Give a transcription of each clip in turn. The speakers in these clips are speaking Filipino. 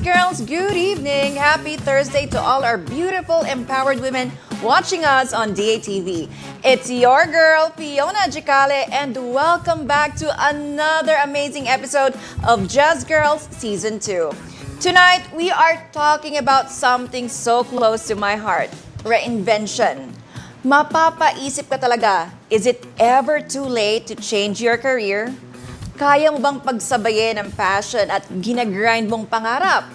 Girls, good evening. Happy Thursday to all our beautiful, empowered women watching us on DATV. It's your girl, Fiona Gicale, and welcome back to another amazing episode of Just Girls Season 2. Tonight, we are talking about something so close to my heart, reinvention. Mapapaisip ka talaga, is it ever too late to change your career? Kaya mo bang pagsabayin ang passion at ginagrind mong pangarap?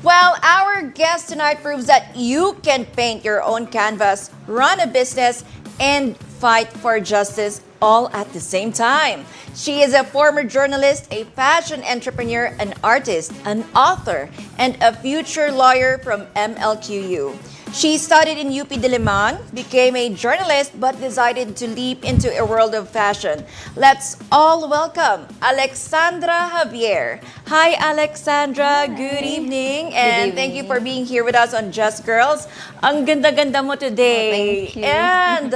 Well, our guest tonight proves that you can paint your own canvas, run a business, and fight for justice all at the same time. She is a former journalist, a fashion entrepreneur, an artist, an author, and a future lawyer from MLQU. She studied in UP Diliman, became a journalist, but decided to leap into a world of fashion. Let's all welcome Alexandra Javier. Hi, Alexandra. Hi. Good evening. And thank you for being here with us on Just Girls. Ang ganda-ganda mo today. Oh, thank you. And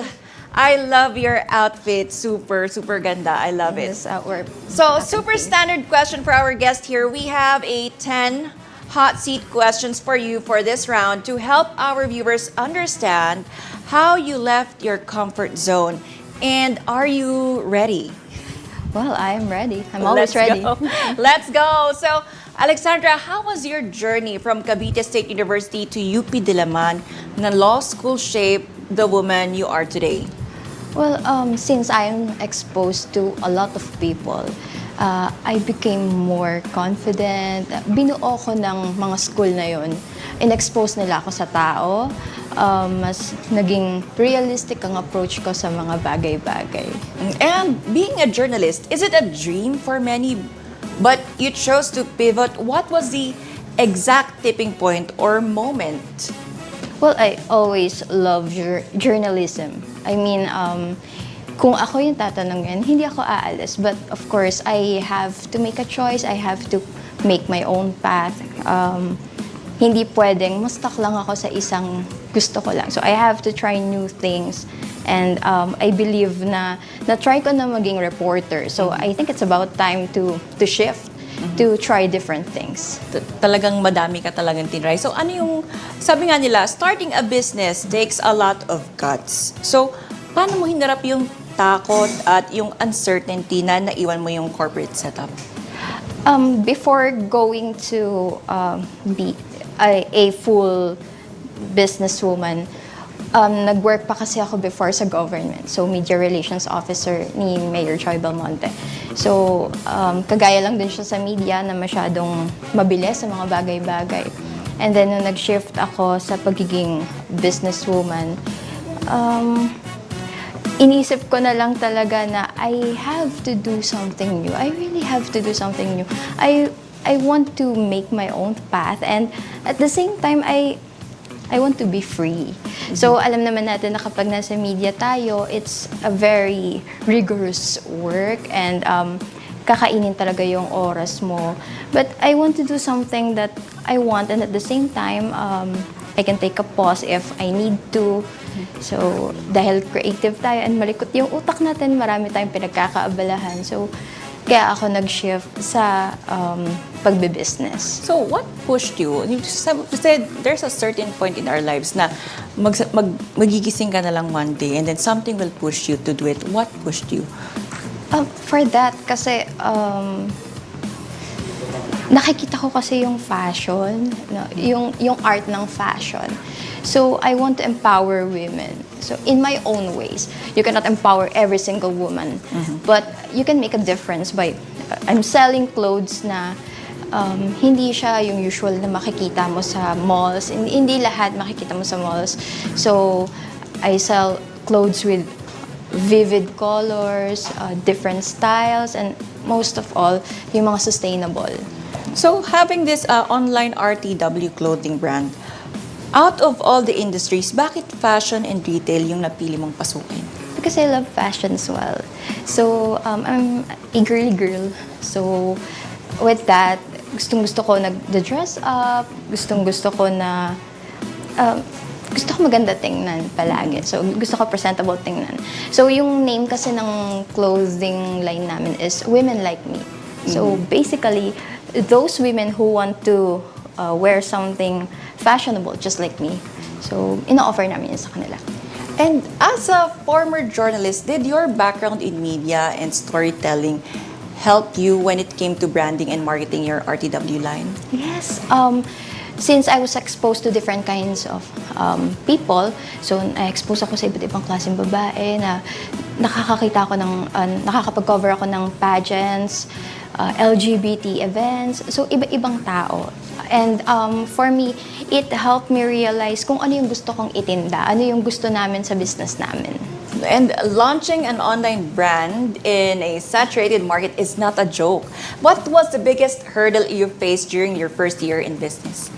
I love your outfit. Super, super ganda. I love it. So, super standard question for our guest here. We have a 10 hot seat questions for you for this round to help our viewers understand how you left your comfort zone. And are you ready? Well, I'm ready. I'm always ready. Let's go. So, Alexandra, how was your journey from Cavite State University to UP Diliman na law school shaped the woman you are today? Well, since I'm exposed to a lot of people, I became more confident. Binuo ko ng mga school na yun. In-expose nila ako sa tao. Mas naging realistic ang approach ko sa mga bagay-bagay. And being a journalist, is it a dream for many? But you chose to pivot. What was the exact tipping point or moment? Well, I always love journalism. I mean, kung ako yung tatanungin, hindi ako aalis. But of course, I have to make a choice. I have to make my own path. Hindi pwedeng, stuck lang ako sa isang gusto ko lang. So I have to try new things. And I believe na try ko na maging reporter. So I think it's about time to shift, to try different things. Talagang madami ka talagang tinry. So ano yung, sabi nga nila, starting a business takes a lot of guts. So paano mo hinarap yung takot at yung uncertainty na naiwan mo yung corporate setup? Before going to be a full businesswoman, nag-work pa kasi ako before sa government. So, media relations officer ni Mayor Joy Belmonte. So, kagaya lang din siya sa media na masyadong mabilis sa mga bagay-bagay. And then, nung nag-shift ako sa pagiging businesswoman, inisip ko na lang talaga na I have to do something new. I really have to do something new. I want to make my own path, and at the same time, I want to be free. So, alam naman natin na kapag nasa media tayo, it's a very rigorous work, and kakainin talaga yung oras mo. But I want to do something that I want, and at the same time, I can take a pause if I need to. So, dahil creative tayo and malikot yung utak natin, marami tayong pinagkakaabalahan. So, kaya ako nag-shift sa pagbe-business. So, what pushed you? You said there's a certain point in our lives na magigising ka na lang one day and then something will push you to do it. What pushed you? For that, kasi nakikita ko kasi yung fashion, no? yung art ng fashion. So, I want to empower women. So, in my own ways. You cannot empower every single woman. But you can make a difference by, I'm selling clothes na hindi siya yung usual na makikita mo sa malls. Hindi lahat makikita mo sa malls. So, I sell clothes with vivid colors, different styles, and most of all, yung mga sustainable. So, having this online RTW clothing brand, out of all the industries, bakit fashion and retail yung napili mong pasukin? Because I love fashion as well. So, I'm a girly girl. So, with that, gustong-gusto ko nag-dress up, gustong-gusto ko na, gusto ko maganda tingnan palagi. So, gusto ko presentable tingnan. So, yung name kasi ng clothing line namin is Women Like Me. So, basically, those women who want to wear something fashionable just like me. So, ino-offer namin yun sa kanila. And as a former journalist, did your background in media and storytelling help you when it came to branding and marketing your RTW line? Yes. Since I was exposed to different kinds of people, so na-expose ako sa iba't ibang klaseng babae na nakakakita ako ng, nakakapag-cover ako ng pageants, LGBT events, so iba-ibang tao. And for me, it helped me realize kung ano yung gusto kong itinda, ano yung gusto namin sa business namin. And launching an online brand in a saturated market is not a joke. What was the biggest hurdle you faced during your first year in business?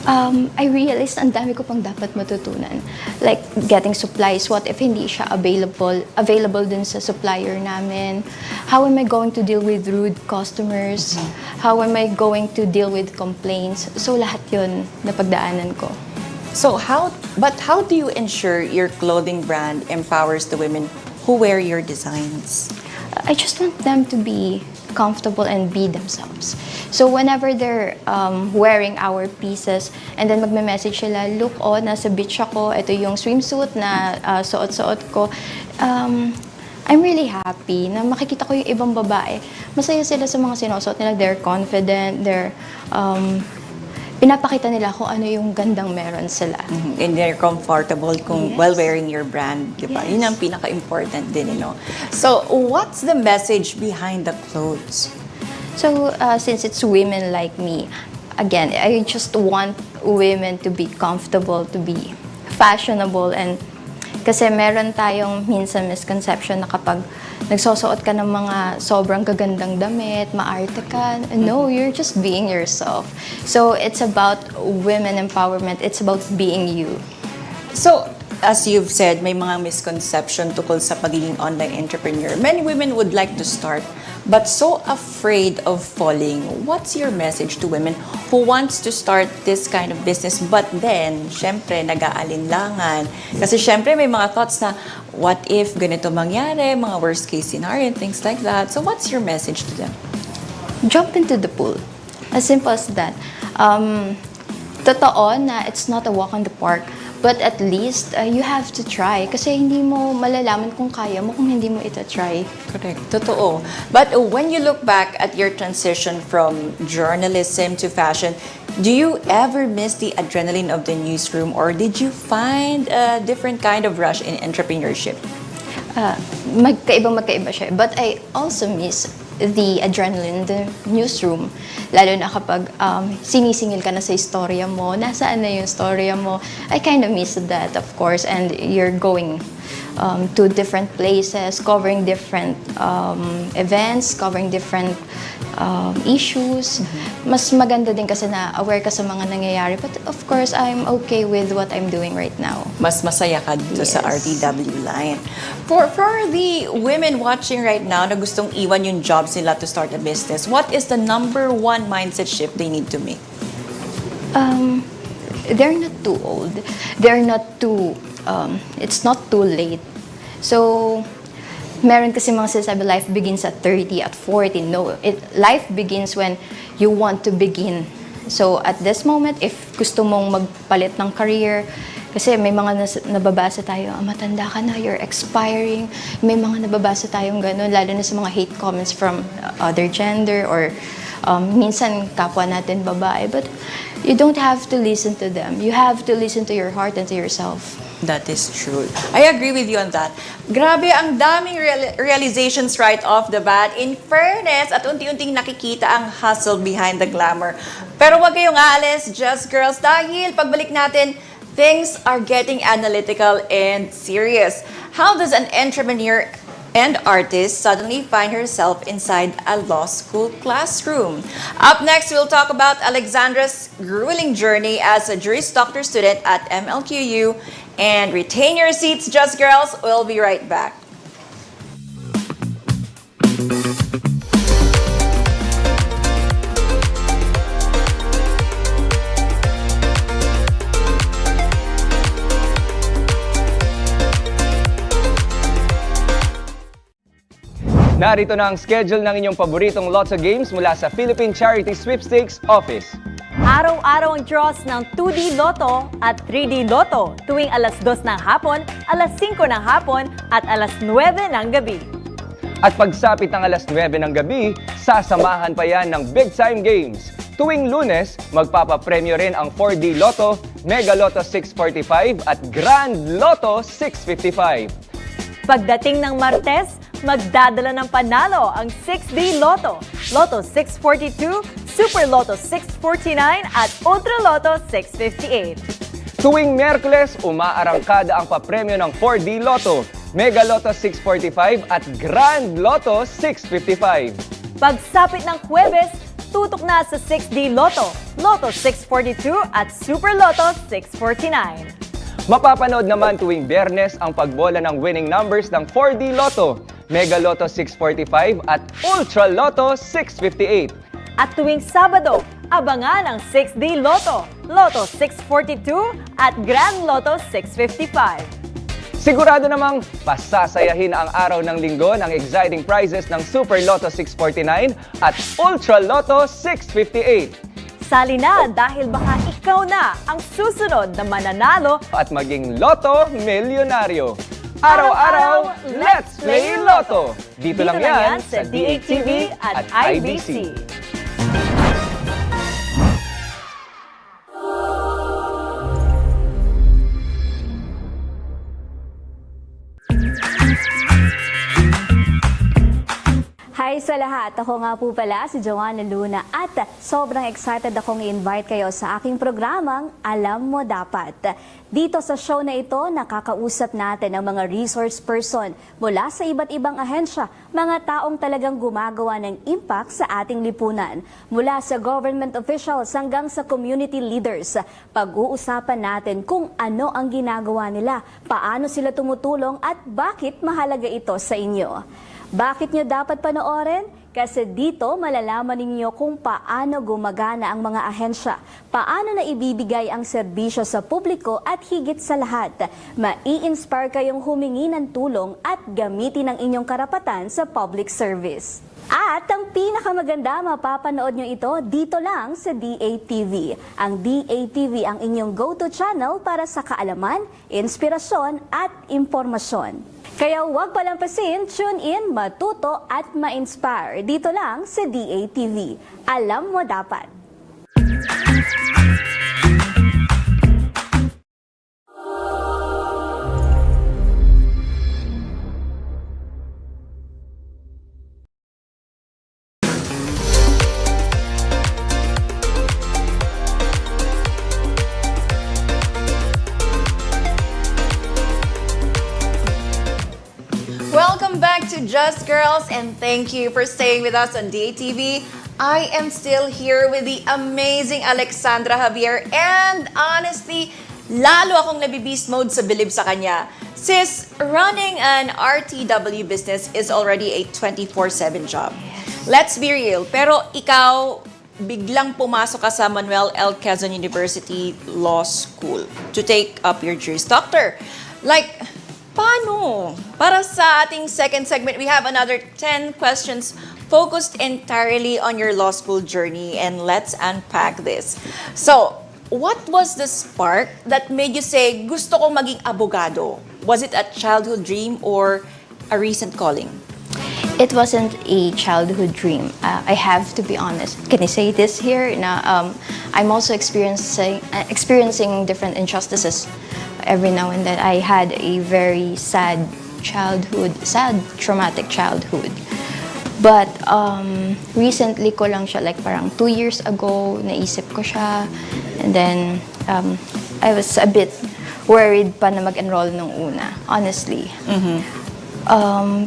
I realized ang dami ko pang dapat matutunan. Like, getting supplies. What if hindi siya available dun sa supplier namin? How am I going to deal with rude customers? How am I going to deal with complaints? So, lahat yun napagdaanan ko. So how do you ensure your clothing brand empowers the women who wear your designs? I just want them to be comfortable and be themselves. So whenever they're wearing our pieces and then magme-message sila, look, nasa beach ako, ito yung swimsuit na suot-suot ko, I'm really happy na makikita ko yung ibang babae. Masaya sila sa mga sinusuot nila. They're confident, pinapakita nila kung ano yung gandang meron sila. And they're comfortable while wearing your brand, di ba? Yes. Yun ang pinaka-important din, you know. So, what's the message behind the clothes? So, since it's women like me, again, I just want women to be comfortable, to be fashionable, and kasi meron tayong minsan misconception na kapag nagsusuot ka ng mga sobrang gagandang damit, maarte ka. No, you're just being yourself. So, it's about women empowerment. It's about being you. So, as you've said, may mga misconception tungkol sa pagiging online entrepreneur. Many women would like to start, but so afraid of falling. What's your message to women who wants to start this kind of business, but then, syempre, nag-aalinlangan? Kasi syempre, may mga thoughts na, what if ganito mangyari, mga worst case scenario, and things like that. So, what's your message to them? Jump into the pool. As simple as that. Totoo na it's not a walk on the park. But at least, you have to try. Kasi hindi mo malalaman kung kaya mo kung hindi mo ita-try. Correct. Totoo. But when you look back at your transition from journalism to fashion, do you ever miss the adrenaline of the newsroom, or did you find a different kind of rush in entrepreneurship? Magkaiba siya. But I also miss the adrenaline in the newsroom. Lalo na kapag sinisingil ka na sa istorya mo, nasaan na yung istorya mo. I kind of miss that, of course. And you're going to different places, covering different events, covering different issues. Mas maganda din kasi na aware ka sa mga nangyayari. But of course, I'm okay with what I'm doing right now. Mas masaya ka dito sa Yes. RTW line. For the women watching right now na gustong iwan yung jobs nila to start a business, what is the number one mindset shift they need to make? They're not too old. They're not too, it's not too late. So, meron kasi mga sinasabi, life begins at 30, at 40. No, life begins when you want to begin. So, at this moment, if gusto mong magpalit ng career, kasi may mga nababasa tayo, matanda ka na, you're expiring. May mga nababasa tayong gano'n, lalo na sa mga hate comments from other gender or minsan kapwa natin babae. But you don't have to listen to them. You have to listen to your heart and to yourself. That is true. I agree with you on that. Grabe, ang daming realizations right off the bat. In fairness, at unti-unting nakikita ang hustle behind the glamour. Pero wag kayong aalis, just girls, dahil pagbalik natin, things are getting analytical and serious. How does an entrepreneur and artist suddenly find herself inside a law school classroom? Up next, we'll talk about Alexandra's grueling journey as a Juris Doctor student at MLQU. And retain your seats, Just Girls. We'll be right back. Narito na ang schedule ng inyong paboritong Lotso Games mula sa Philippine Charity Sweepstakes Office. Araw-araw ang draws ng 2D Lotto at 3D Lotto tuwing alas 2 ng hapon, alas 5 ng hapon at alas 9 ng gabi. At pagsapit ng alas 9 ng gabi, sasamahan pa yan ng big time games. Tuwing Lunes, magpapapremyo rin ang 4D Lotto, Mega Lotto 645 at Grand Lotto 655. Pagdating ng Martes, magdadala ng panalo ang 6D Lotto, Lotto 642, Super Lotto 649 at Ultra Lotto 658. Tuwing Miyerkules, umaarangkada ang papremyo ng 4D Lotto, Mega Lotto 645 at Grand Lotto 655. Pagsapit ng Huwebes, tutok na sa 6D Lotto, Lotto 642 at Super Lotto 649. Mapapanood naman tuwing Biyernes ang pagbola ng winning numbers ng 4D Lotto, Mega Lotto 645 at Ultra Lotto 658. At tuwing Sabado, abangan ang 6D Lotto, Lotto 642 at Grand Lotto 655. Sigurado namang pasasayahin ang araw ng linggo ng exciting prizes ng Super Lotto 649 at Ultra Lotto 658. Sali na dahil baka ikaw na ang susunod na mananalo At maging Lotto Milyonaryo. Araw-araw, let's play Lotto! Dito lang yan sa DATV at IBC. Hi sa lahat! Ako nga po pala si Joanna Luna at sobrang excited akong i-invite kayo sa aking programang Alam Mo Dapat. Dito sa show na ito, nakakausap natin ang mga resource person mula sa iba't ibang ahensya, mga taong talagang gumagawa ng impact sa ating lipunan. Mula sa government officials hanggang sa community leaders, pag-uusapan natin kung ano ang ginagawa nila, paano sila tumutulong at bakit mahalaga ito sa inyo. Bakit nyo dapat panoorin? Kasi dito malalaman ninyo kung paano gumagana ang mga ahensya, paano na ibibigay ang serbisyo sa publiko at higit sa lahat, mai-inspire kayong humingi ng tulong at gamitin ang inyong karapatan sa public service. At ang pinakamaganda, mapapanood nyo ito dito lang sa DATV. Ang DATV ang inyong go-to channel para sa kaalaman, inspirasyon at impormasyon. Kaya huwag palampasin, tune in, matuto at ma-inspire dito lang sa DATV. Alam mo dapat. Welcome back to Just Girls and thank you for staying with us on DATV. I am still here with the amazing Alexandra Javier and honestly, lalo akong nabibeast mode sa bilib sa kanya. Sis, running an RTW business is already a 24/7 job. Let's be real, pero ikaw, biglang pumasok ka sa Manuel L. Quezon University Law School to take up your Juris Doctor. Like, paano? Para sa ating second segment, we have another 10 questions focused entirely on your law school journey, and let's unpack this. So, what was the spark that made you say, gusto kong maging abogado? Was it a childhood dream or a recent calling? It wasn't a childhood dream. I have to be honest. Can I say this here? I'm also experiencing different injustices every now and then. I had a very sad, traumatic childhood. But recently ko lang siya, like parang 2 years ago, naisip ko siya. And then I was a bit worried pa na mag-enroll nung una, honestly.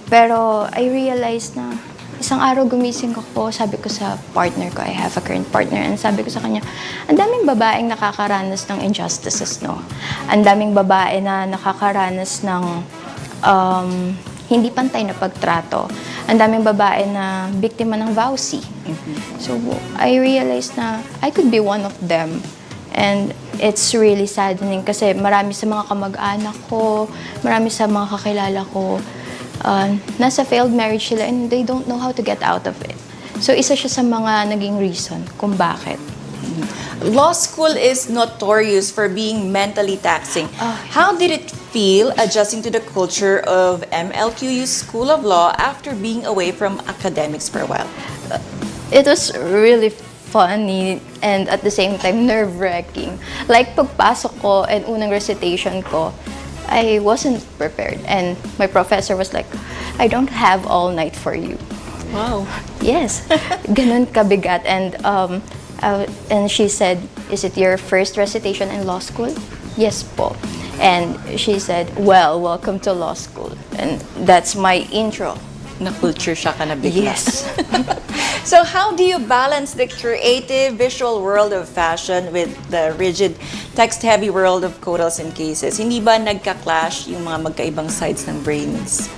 Pero I realized na isang araw gumising ako, sabi ko sa partner ko, I have a current partner, and sabi ko sa kanya, ang daming babaeng nakakaranas ng injustices, no? Ang daming babae na nakakaranas ng hindi pantay na pagtrato. Ang daming babae na biktima ng vowsy. So I realized na I could be one of them. And it's really saddening kasi marami sa mga kamag-anak ko, marami sa mga kakilala ko, nasa failed marriage sila and they don't know how to get out of it. So isa siya sa mga naging reason kung bakit. Law school is notorious for being mentally taxing. Oh, How did it feel adjusting to the culture of MLQU School of Law after being away from academics for a while? It was really funny and at the same time nerve-wracking. Like pagpasok ko and unang recitation ko, I wasn't prepared and my professor was like, I don't have all night for you. Wow. Yes, ganun kabigat and she said, is it your first recitation in law school? Yes po. And she said, well, welcome to law school. And that's my intro. Na-culture shock ka na bigla. Yes. So how do you balance the creative visual world of fashion with the rigid text-heavy world of quotas and cases? Hindi ba nagka-clash yung mga magkaibang sides ng brains?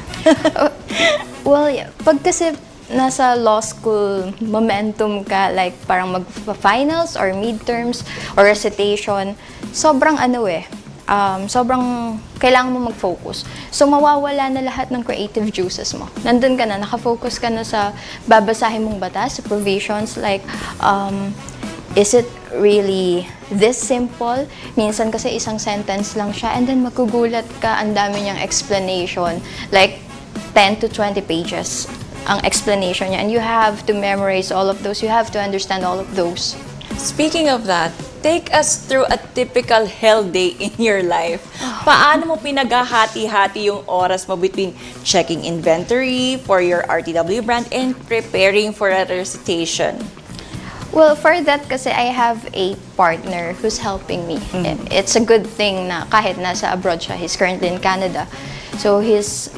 Well, yeah. Pag kasi nasa law school momentum ka, like parang mag-finals or midterms or recitation, sobrang sobrang kailangan mo mag-focus. So, mawawala na lahat ng creative juices mo. Nandun ka na, nakafocus ka na sa babasahin mong batas, sa provisions, like, is it really this simple? Minsan kasi isang sentence lang siya and then magugulat ka, ang dami niyang explanation. Like, 10 to 20 pages ang explanation niya. And you have to memorize all of those. You have to understand all of those. Speaking of that, take us through a typical hell day in your life. Paano mo pinaghahati-hati yung oras mo between checking inventory for your RTW brand and preparing for a recitation? Well, for that kasi I have a partner who's helping me. It's a good thing na kahit nasa abroad siya, he's currently in Canada. So he's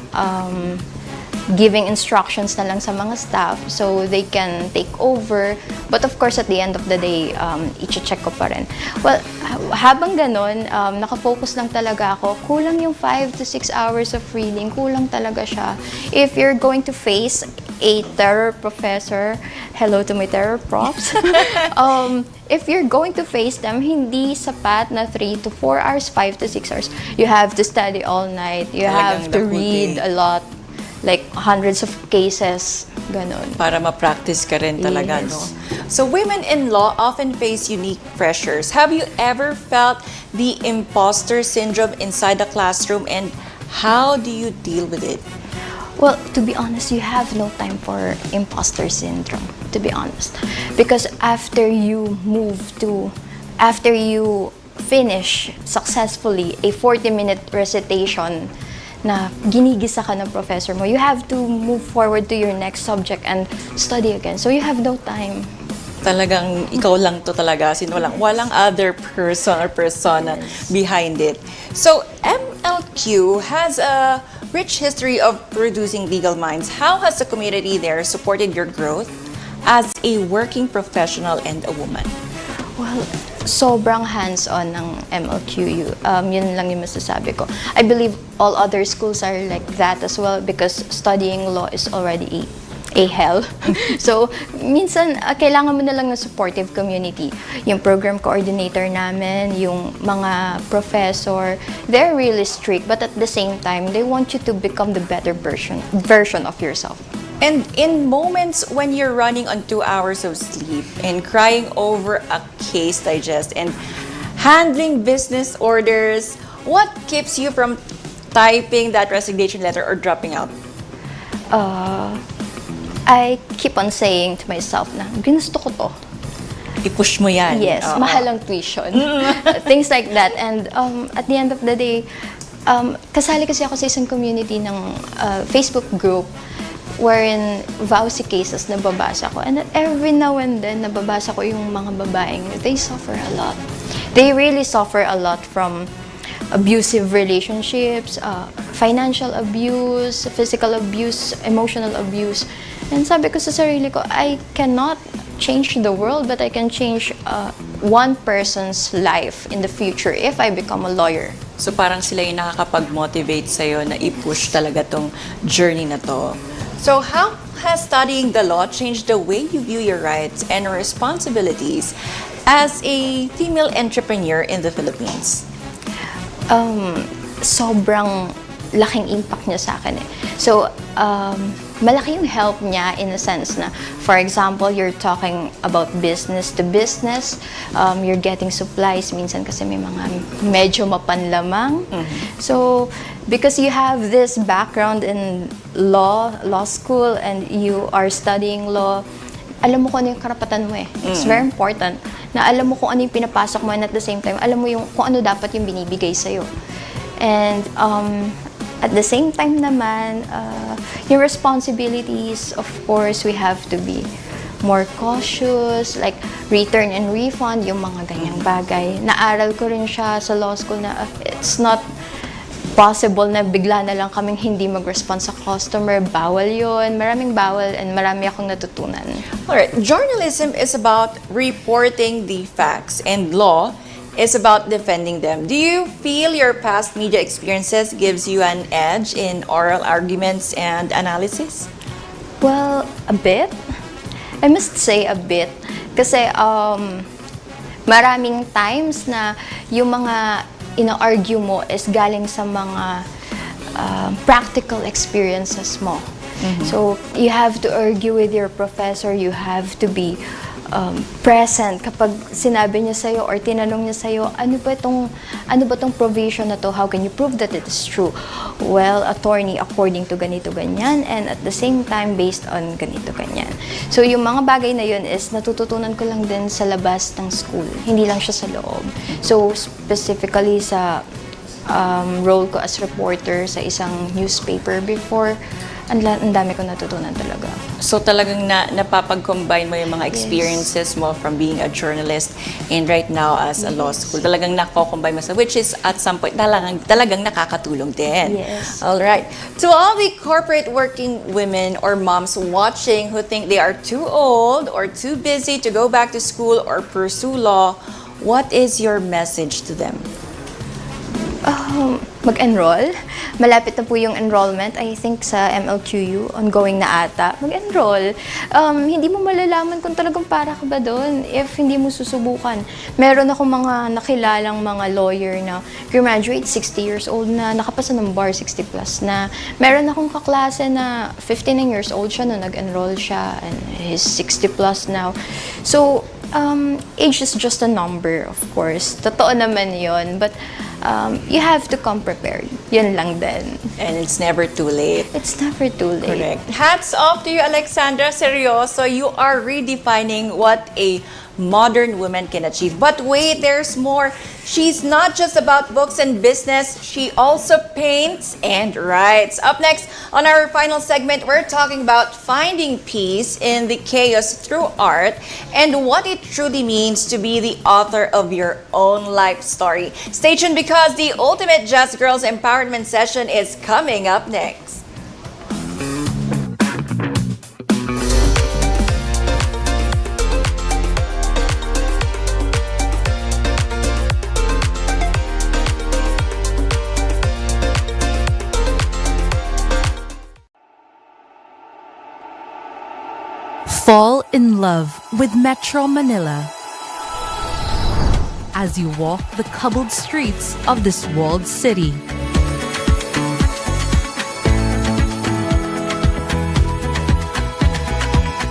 giving instructions na lang sa mga staff so they can take over. But of course, at the end of the day, i-check ko pa rin. Well, habang ganon, nakafocus lang talaga ako. Kulang yung 5 to 6 hours of reading. Kulang talaga siya. If you're going to face a terror professor, hello to my terror profs, if you're going to face them, hindi sapat na 3 to 4 hours, 5 to 6 hours. You have to study all night. You have to read a lot. Like hundreds of cases, ganon. Para ma-practice ka rin talaga, Yes. no? So women in law often face unique pressures. Have you ever felt the imposter syndrome inside the classroom and how do you deal with it? Well, to be honest, you have no time for imposter syndrome, to be honest. Because after you finish successfully a 40-minute recitation na ginigisa ka ng professor mo, you have to move forward to your next subject and study again. So you have no time. Talagang ikaw lang to talaga, walang other person or persona behind it. So MLQ has a rich history of producing legal minds. How has the community there supported your growth as a working professional and a woman? Well, sobrang hands-on ng MLQU. Yun lang yung masasabi ko. I believe all other schools are like that as well because studying law is already a hell. So, minsan, kailangan mo na lang ng supportive community. Yung program coordinator namin, yung mga professor, they're really strict, but at the same time, they want you to become the better version of yourself. And in moments when you're running on 2 hours of sleep and crying over a case digest and handling business orders, what keeps you from typing that resignation letter or dropping out? I keep on saying to myself na, ginusto ko to. I-push mo yan. Yes, Oo. mahal ang tuition. Things like that. And at the end of the day, kasali kasi ako sa isang community ng Facebook group wherein vowsy cases na babasa ko. And every now and then, nababasa ko yung mga babaeng, they suffer a lot. They really suffer a lot from abusive relationships, financial abuse, physical abuse, emotional abuse. And sabi ko sa sarili ko, I cannot change the world, but I can change one person's life in the future if I become a lawyer. So parang sila yung nakakapag-motivate sa'yo na i-push talaga tong journey na to. So how has studying the law changed the way you view your rights and responsibilities as a female entrepreneur in the Philippines? Sobrang laking impact niya sa akin eh. So, malaki yung help niya in a sense na, for example, you're talking about business to business, you're getting supplies, minsan kasi may mga medyo mapanlamang. So, because you have this background in law school, and you are studying law, alam mo kung ano yung karapatan mo eh. It's very important na alam mo kung ano yung pinapasok mo, and at the same time, alam mo yung kung ano dapat yung binibigay sa'yo. And at the same time naman, your responsibilities, of course, we have to be more cautious, like return and refund, yung mga ganyang bagay. Naaral ko rin siya sa law school na it's not possible na bigla na lang kaming hindi mag-respond sa customer. Bawal yun. Maraming bawal, and marami akong natutunan. Alright, journalism is about reporting the facts, and law is about defending them. Do you feel your past media experiences gives you an edge in oral arguments and analysis? Well, a bit. I must say a bit. Kasi maraming times na yung mga ina-argue mo is galing sa mga practical experiences mo. So, you have to argue with your professor, you have to be present kapag sinabi niya sa'yo or tinanong niya sa'yo, ano ba tong provision na to? How can you prove that it is true? Well, attorney, according to ganito ganyan, and at the same time based on ganito ganyan. So yung mga bagay na yun is natututunan ko lang din sa labas ng school, hindi lang siya sa loob. So specifically sa role ko as reporter sa isang newspaper before, ang dami ko natutunan talaga. So talagang napapag-combine mo yung mga experiences mo from being a journalist and right now as a law school. Talagang nako-combine mo sa, which is at some point talagang nakakatulong din. Yes. All right. To all the corporate working women or moms watching who think they are too old or too busy to go back to school or pursue law, what is your message to them? Mag-enroll. Malapit na po yung enrollment. I think sa MLQU, ongoing na ata. Mag-enroll. Hindi mo malalaman kung talagang para ka ba doon if hindi mo susubukan. Meron ako mga nakilalang mga lawyer na graduate 60 years old na, nakapasa ng bar 60 plus na. Meron akong kaklase na 59 years old siya no nag-enroll siya, and he's 60 plus now. So, age is just a number, of course. Totoo naman yun. But you have to come prepared. Yun lang din. And it's never too late. It's never too late. Correct. Hats off to you, Alexandra. Seryoso, you are redefining what a modern woman can achieve. But wait, there's more. She's not just about books and business. She also paints and writes. Up next, on our final segment, we're talking about finding peace in the chaos through art and what it truly means to be the author of your own life story. Stay tuned because the ultimate Just Girls Empowerment session is coming up next. Fall in love with Metro Manila as you walk the cobbled streets of this walled city.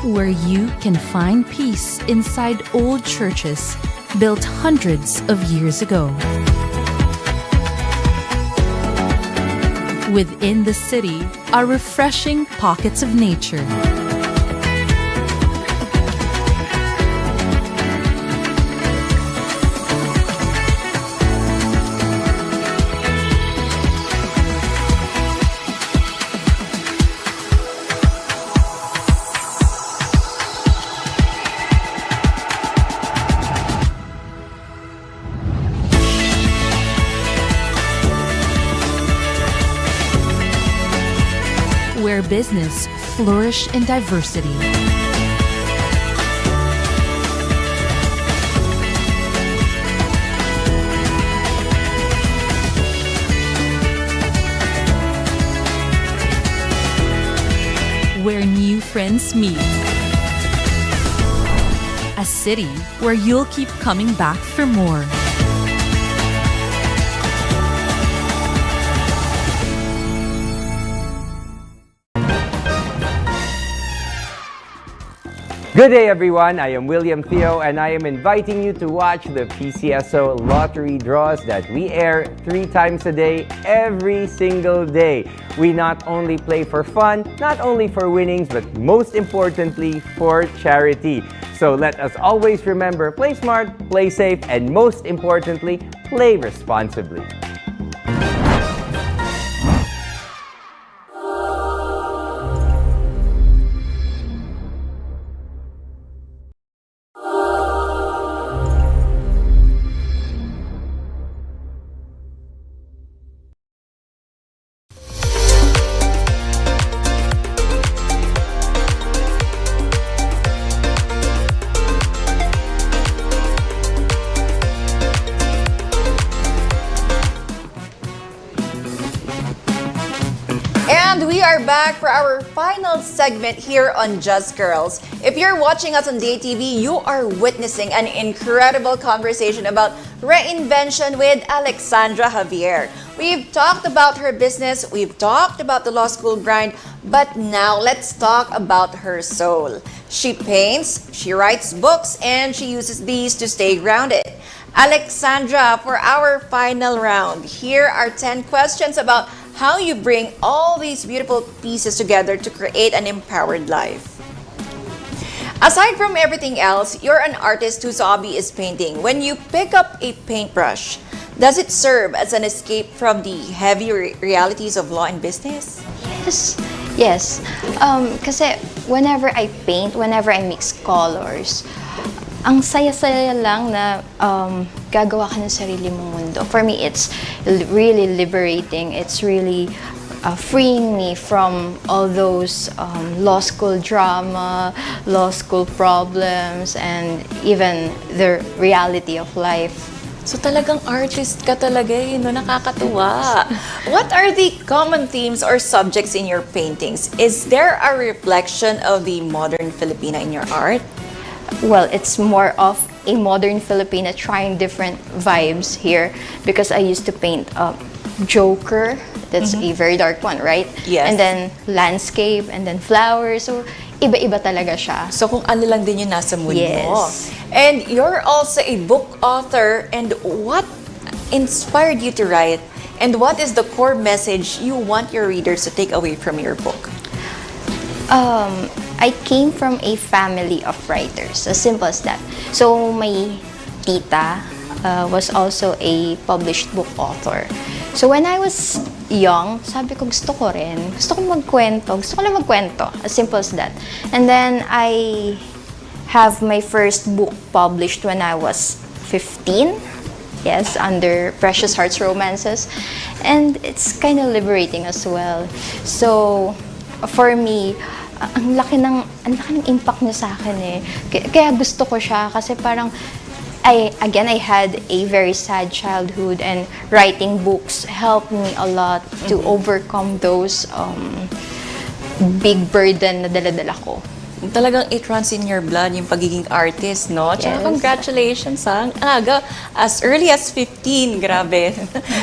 Where you can find peace inside old churches built hundreds of years ago. Within the city are refreshing pockets of nature. Where business flourish in diversity. Where new friends meet. A city where you'll keep coming back for more. Good day, everyone. I am William Theo, and I am inviting you to watch the PCSO lottery draws that we air 3 times a day, every single day. We not only play for fun, not only for winnings, but most importantly, for charity. So let us always remember, play smart, play safe, and most importantly, play responsibly. And we are back for our final segment here on Just Girls. If you're watching us on DayTV, you are witnessing an incredible conversation about reinvention with Alexandra Javier. We've talked about her business, we've talked about the law school grind, but now let's talk about her soul. She paints, she writes books, and she uses these to stay grounded. Alexandra, for our final round, here are 10 questions about how you bring all these beautiful pieces together to create an empowered life. Aside from everything else, you're an artist whose hobby is painting. When you pick up a paintbrush, does it serve as an escape from the heavy realities of law and business? Yes. Kasi whenever I paint, whenever I mix colors, ang saya-saya lang na gagawa ka ng sarili mong mundo. For me, it's really liberating. It's really freeing me from all those law school drama, law school problems, and even the reality of life. So talagang artist ka talaga no? Nakakatuwa. What are the common themes or subjects in your paintings? Is there a reflection of the modern Filipina in your art? Well, it's more of a modern Filipina trying different vibes here because I used to paint Joker, that's a very dark one, right? Yes. And then landscape, and then flowers. So, iba-iba talaga siya. So kung ano lang din yung nasa mood mo. Yes. And you're also a book author. And what inspired you to write? And what is the core message you want your readers to take away from your book? I came from a family of writers, as simple as that. So, my tita was also a published book author. So, when I was young, sabi ko, gusto ko magkwento, gusto ko lang magkwento, as simple as that. And then, I have my first book published when I was 15. Yes, under Precious Hearts Romances. And it's kind of liberating as well. So, for me, ang laki ng impact niya sa akin eh. Kaya gusto ko siya kasi parang I had a very sad childhood and writing books helped me a lot to overcome those big burden na dala-dala ko. Talagang it runs in your blood yung pagiging artist, no? Tsaka Yes. congratulations, ha? Ang aga, as early as 15, grabe.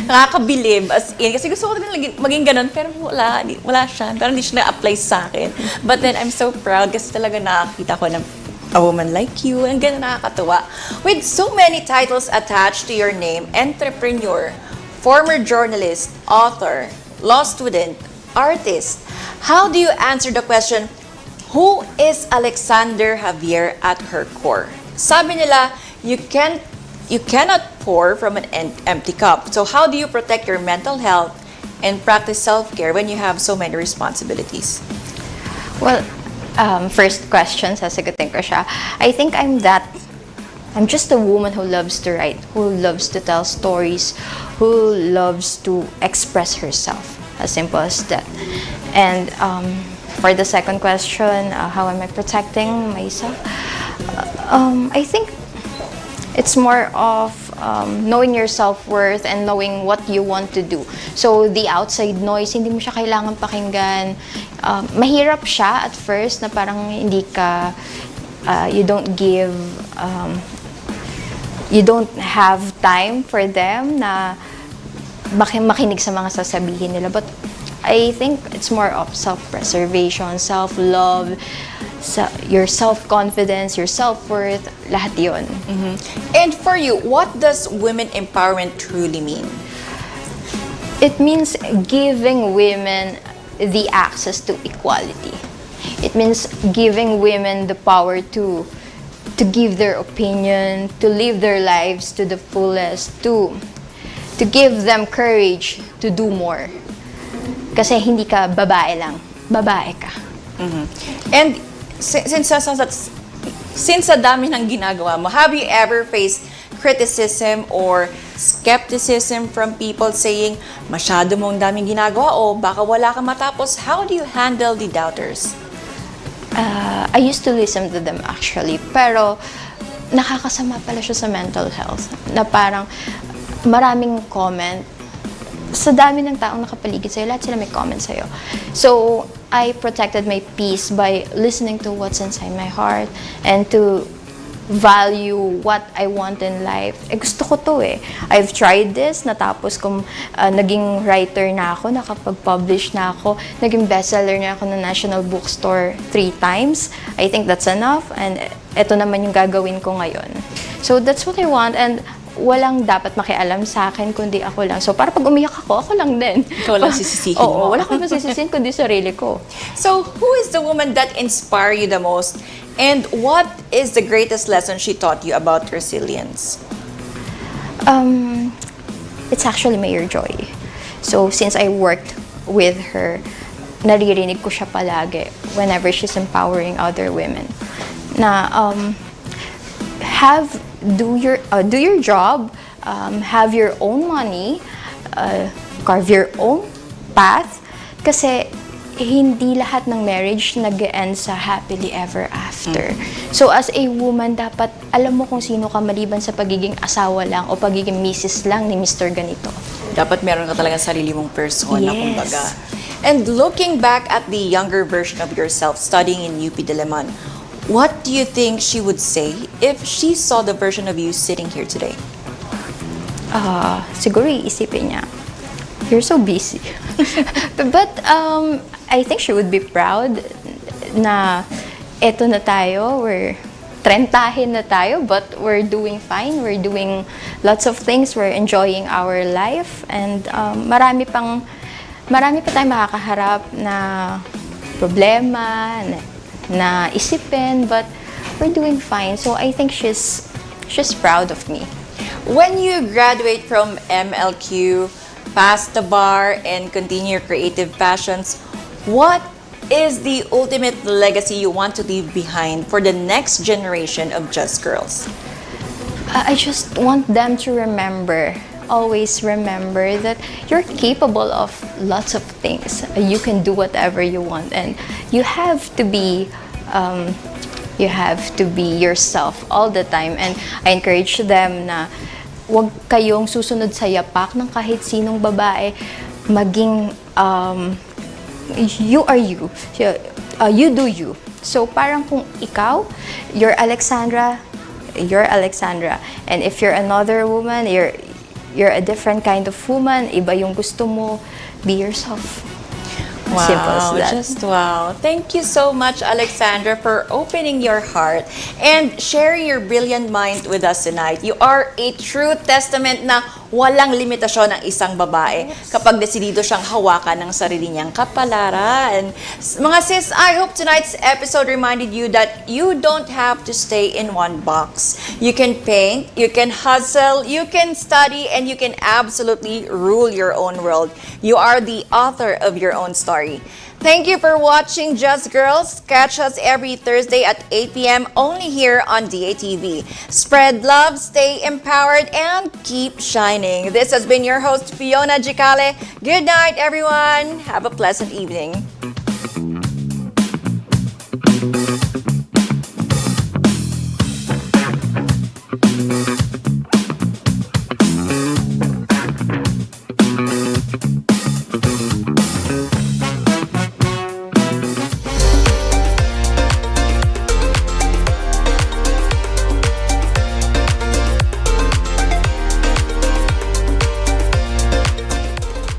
Nakakabilib, as in. Kasi gusto ko din maging ganun, pero wala siya. Parang hindi siya na-apply sa akin. But then, I'm so proud kasi talaga nakakita ko ng a woman like you, and ganun nakakatuwa. With so many titles attached to your name, entrepreneur, former journalist, author, law student, artist, how do you answer the question, who is Alexandra Javier at her core? Sabi nila, you cannot pour from an empty cup. So how do you protect your mental health and practice self-care when you have so many responsibilities? Well, first question, sasagutin ko siya. I think I'm just a woman who loves to write, who loves to tell stories, who loves to express herself. As simple as that. And for the second question, how am I protecting myself? I think it's more of knowing your self-worth and knowing what you want to do. So, the outside noise, hindi mo siya kailangan pakinggan. Mahirap siya at first na parang hindi ka, you don't have time for them na makinig sa mga sasabihin nila. But I think it's more of self-preservation, self-love, your self-confidence, your self-worth, lahat yun. And for you, what does women empowerment truly mean? It means giving women the access to equality. It means giving women the power to give their opinion, to live their lives to the fullest, to give them courage to do more. Kasi hindi ka babae lang, babae ka. And since sa dami ng ginagawa mo, have you ever faced criticism or skepticism from people saying, masyado mong daming ginagawa o baka wala kang matapos? How do you handle the doubters? I used to listen to them actually, pero nakakasama pala siya sa mental health. Na parang maraming comment. Sa dami ng taong nakapaligid sa'yo, lahat sila may comment sa'yo. So, I protected my peace by listening to what's inside my heart and to value what I want in life. Gusto ko to eh. I've tried this, natapos kong naging writer na ako, nakapag-publish na ako, naging bestseller na ako ng National Bookstore 3 times. I think that's enough and ito naman yung gagawin ko ngayon. So that's what I want and walang dapat makialam sa akin kundi ako lang. So para pag umiyak ako lang din. Ikaw lang sisisihin mo. Oo, wala akong masisisihin kundi sarili ko. So, who is the woman that inspired you the most? And what is the greatest lesson she taught you about resilience? It's actually Mayor Joy. So, since I worked with her, naririnig ko siya palagi whenever she's empowering other women. Na, do your job, have your own money, carve your own path, kasi hindi lahat ng marriage nag-end sa happily ever after. So as a woman, dapat alam mo kung sino ka maliban sa pagiging asawa lang o pagiging misis lang ni Mr. Ganito. Dapat meron ka talaga sarili mong persona, Yes. kumbaga. And looking back at the younger version of yourself studying in UP Diliman, what do you think she would say if she saw the version of you sitting here today? Siguro iisipin niya, you're so busy. But I think she would be proud na eto na tayo, we're trentahin na tayo, but we're doing fine, we're doing lots of things, we're enjoying our life, and marami pa tayong makakaharap na problema, na isipin, but we're doing fine. So I think she's proud of me. When you graduate from MLQ, pass the bar, and continue your creative passions, what is the ultimate legacy you want to leave behind for the next generation of Just Girls? I just want them to always remember that you're capable of lots of things. You can do whatever you want, and you have to be yourself all the time. And I encourage them na wag kayong susunod sa yapak ng kahit sinong babae. Maging you are you. You do you. So parang kung ikaw, you're Alexandra. And if you're another woman, you're a different kind of woman, iba yung gusto mo, be yourself. Wow, Simple as that. just wow. Thank you so much, Alexandra, for opening your heart and sharing your brilliant mind with us tonight. You are a true testament na walang limitasyon ng isang babae kapag desidido siyang hawakan ng sarili niyang kapalaran. Mga sis, I hope tonight's episode reminded you that you don't have to stay in one box. You can paint, you can hustle, you can study, and you can absolutely rule your own world. You are the author of your own story. Thank you for watching Just Girls. Catch us every Thursday at 8 p.m. only here on DATV. Spread love, stay empowered, and keep shining. This has been your host, Fiona Gicale. Good night, everyone. Have a pleasant evening.